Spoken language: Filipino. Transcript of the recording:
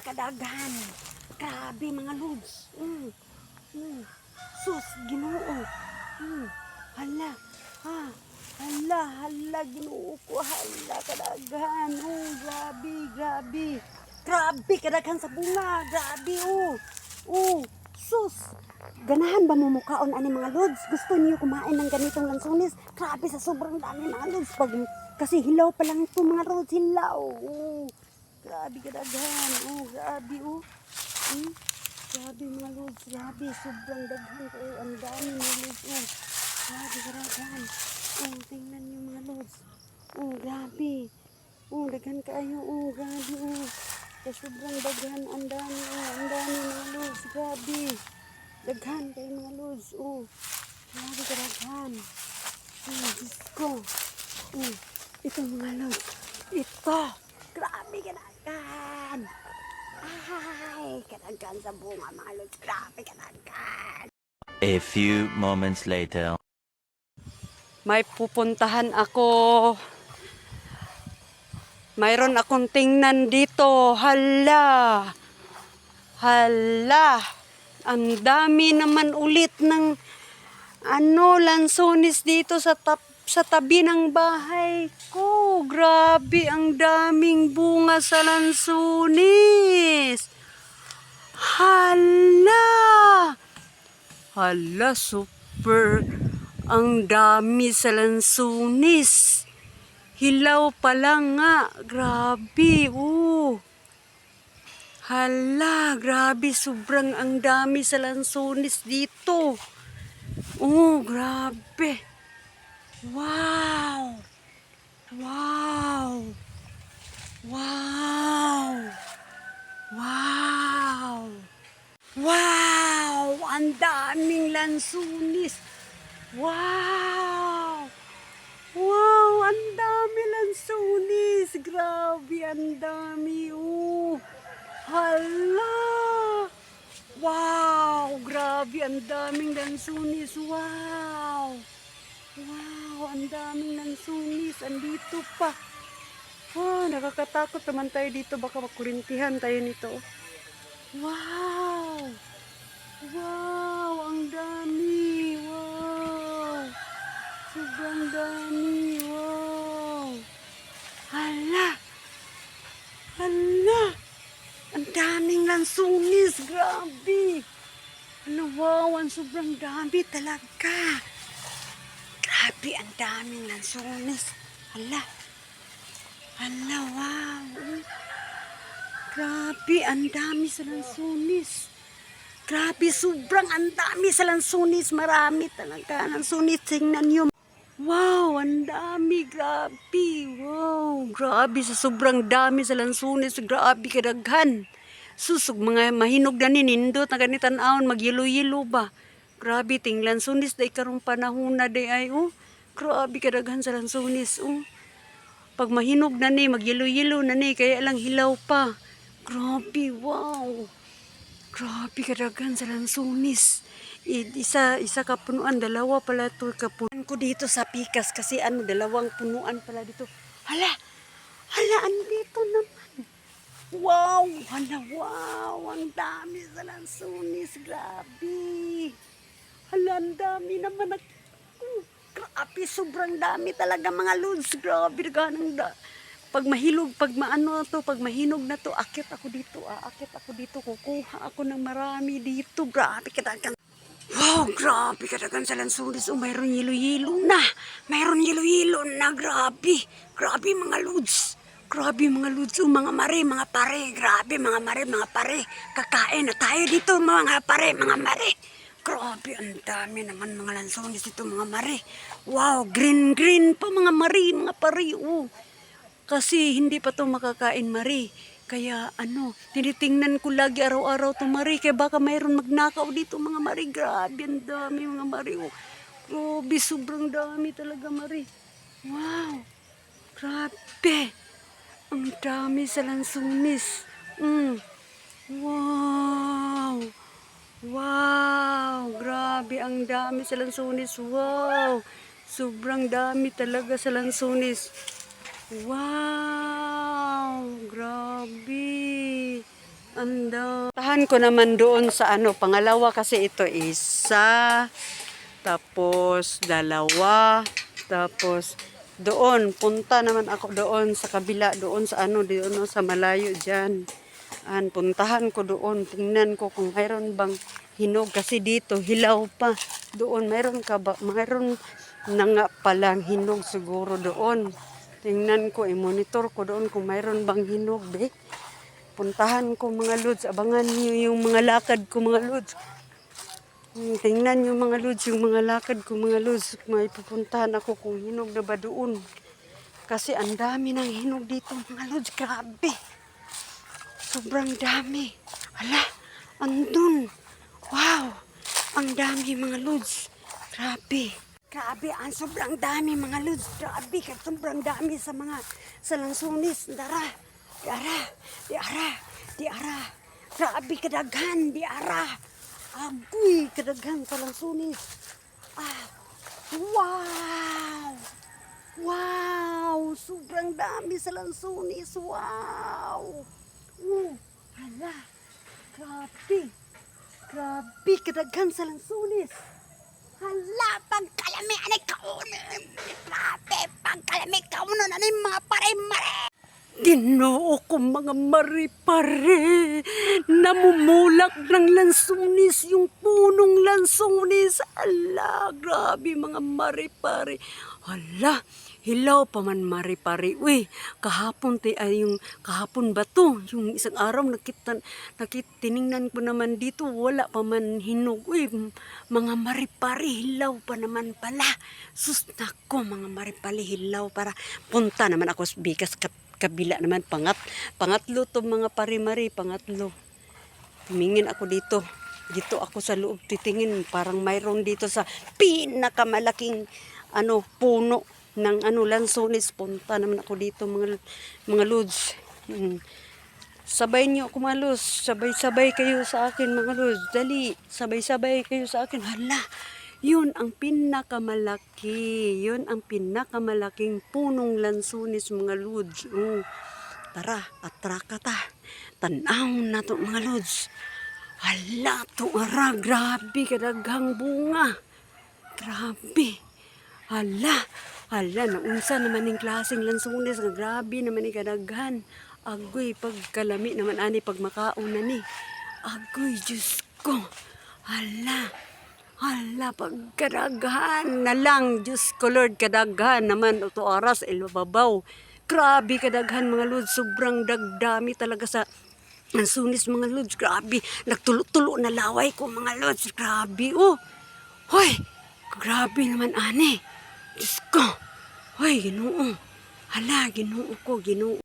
kadaghan. Grabe mga lods. Sus, Ginoo. Hala, ha. Hala, Ginoo ko. Hala, kadaghan. Grabe. Grabe, kadaghan sa bunga. Grabe, sus. Ganahan ba mo mukhaon ani mga lods? Gusto niyo kumain ng ganitong lansones? Grabe sa sobrang dami mga lods. Kasi hilaw pa lang ito mga lods. Hilaw. Grabe kadaghan. Grabe. Grabe mga lods. Grabe. Sobrang daghan ko. Ang dami mga lods. Grabe kadaghan. Tingnan niyo mga lods. Grabe. Daghan kaayo. Grabe. Sobrang daghan. Ang dami. Ang dami mga lods. Grabe. Daghan kayo mga lods. Grabe kadaghan. Diyos ko. Ito mga lods. Ito. Grabe kadaghan. Ay, kadaghan sa bunga mga lods. Grabe kadaghan. A few moments later. May pupuntahan ako. Mayroon akong tingnan dito. Hala. Ang dami naman ulit ng lansones dito sa tabi ng bahay ko. Grabe, ang daming bunga sa lansones. Hala, super. Ang dami sa lansones. Hilaw pa lang nga. Grabe, Hala, grabe, sobrang ang dami sa lansones dito. Grabe. Wow, ang daming lansones. Wow, ang dami lansones. Grabe, ang dami, Hala! Wow! Grabe, ang daming lansones. Wow, ang daming lansones. Andito pa. Nakakatakot naman tayo dito. Baka makurintihan tayo nito. Wow, ang dami. Wow! Sobrang dami. Wow! Hala! Ang daming lansones, grabe. Ang sobrang dami talaga. Grabe, ang daming lansones. Hala, wow. Grabe, ang dami sa lansones. Grabe, sobrang ang dami sa lansones. Marami talaga lansones. Tingnan nyo. Wow, ang dami, grabe. Wow, grabe sa sobrang dami sa lansones. Grabe kadaghan. Susog mga mahinog na nindot na ganitan aon magyelo-yelo ba. Grabe ting lansones day karong panahon na day ay Grabe kadaghan sa lansones. Pag mahinog na ni magyelo-yelo na ni kaya lang hilaw pa. Grabe, wow. Grabe kadaghan sa lansones. Isa ka punuan, dalawa pala to kapunuan ko dito sa pikas kasi dalawang punuan pala dito. Hala, andito naman. Wow, ang dami sa lansones. Grabe. Hala, ang dami naman. Grabe, sobrang dami talaga mga lods. Grabe, pag mahinog na to, akit ako dito, kukuha ako ng marami dito. Grabe kadaghan. Wow, grabe kadaghan sa lansones. Mayroon yelo-yelo na. Grabe mga lods. Mga mare, mga pare. Grabe mga mare, mga pare. Kakain na tayo dito mga pare, mga mare. Grabe, ang dami naman mga lansones dito mga mare. Wow, green pa mga mare, mga pare. Kasi hindi pa to makakain mare. Kaya tinitingnan ko lagi araw-araw to mare. Kaya baka mayroon magnakaw dito mga mare. Grabe, ang dami mga mare. Grabe, sobrang dami talaga mare. Wow, grabe. Ang dami sa lansones. Wow, grabe, ang dami sa lansones. Wow, sobrang dami talaga sa lansones. Wow, grabe. Ando. Tahan ko naman doon sa pangalawa kasi ito isa, tapos dalawa, tapos doon, punta naman ako doon sa kabila, doon sa doon sa malayo dyan. Puntahan ko doon, tingnan ko kung mayroon bang hinog kasi dito, hilaw pa. Doon, mayroon na nga palang hinog siguro doon. Tingnan ko, i-monitor ko doon kung mayroon bang hinog, be. Puntahan ko mga lods, abangan niyo yung mga lakad ko mga lods. Tingnan niyo mga lods, yung mga lakad ko mga lods. May pupuntahan ako kung hinog na ba doon. Kasi ang dami ng hinog dito mga lods, grabe. Sobrang dami. Hala, andun. Wow, ang dami mga lods. Grabe. Grabe, ang sobrang dami mga lods. Grabe, sobrang dami sa lansunis. Di ara. Grabe kadaghan, di ara. Agoy, kadaghan sa lansunis. Wow! Wow! Sobrang dami sa lansunis. Wow! Hala. Grabe, kadaghan sa lansunis. Hala, pagkalami, anay kaunan. Grabe, pagkalami, kaunan, anay mga pare-mare. Ginoo ko mga mari-pare, namumulak ng lansunis, yung punong lansunis. Hala, grabe mga mari-pare. Hala, hilaw pa man mari-pare. Uy, kahapon ba to? Yung isang araw tiningnan ko naman dito, wala pa man hinog. Uy, mga mari-pare, hilaw pa naman pala. Sus, nako, mga mari-pare, hilaw para. Punta naman ako sa bigas kabila naman, pangatlo to mga pare-mari, pangatlo. Tumingin ako dito. Dito ako sa loob titingin, parang mayroon dito sa pinakamalaking puno ng lansones. Punta naman ako dito mga lods. Sabay niyo ako mga lods. Sabay-sabay kayo sa akin mga lods. Dali, sabay-sabay kayo sa akin. Hala, yun ang pinakamalaki. Yun ang pinakamalaking punong lansunis mga lods. Tara, atraka ta. Tanaw na to mga lods. Hala, to ara. Grabe, kadaghang bunga. Grabe. Hala, naunsa naman yung klaseng lansunis. Grabe naman yung kadaghan. Agoy, pagkalami naman ani, pag makaon na ni. Agoy, Diyos ko. Hala, pagkadaghan na lang. Diyos ko Lord, kadaghan naman. Ito aras, ilbabaw. Grabe kadaghan mga lods. Sobrang dagdami talaga sa lansunis mga lods. Grabe, nagtulo-tulo na laway ko mga lods. Grabe, Hoy, grabe naman ani. Diyos ko. Hoy, Ginoo. Hala, Ginoo ko, Ginoo.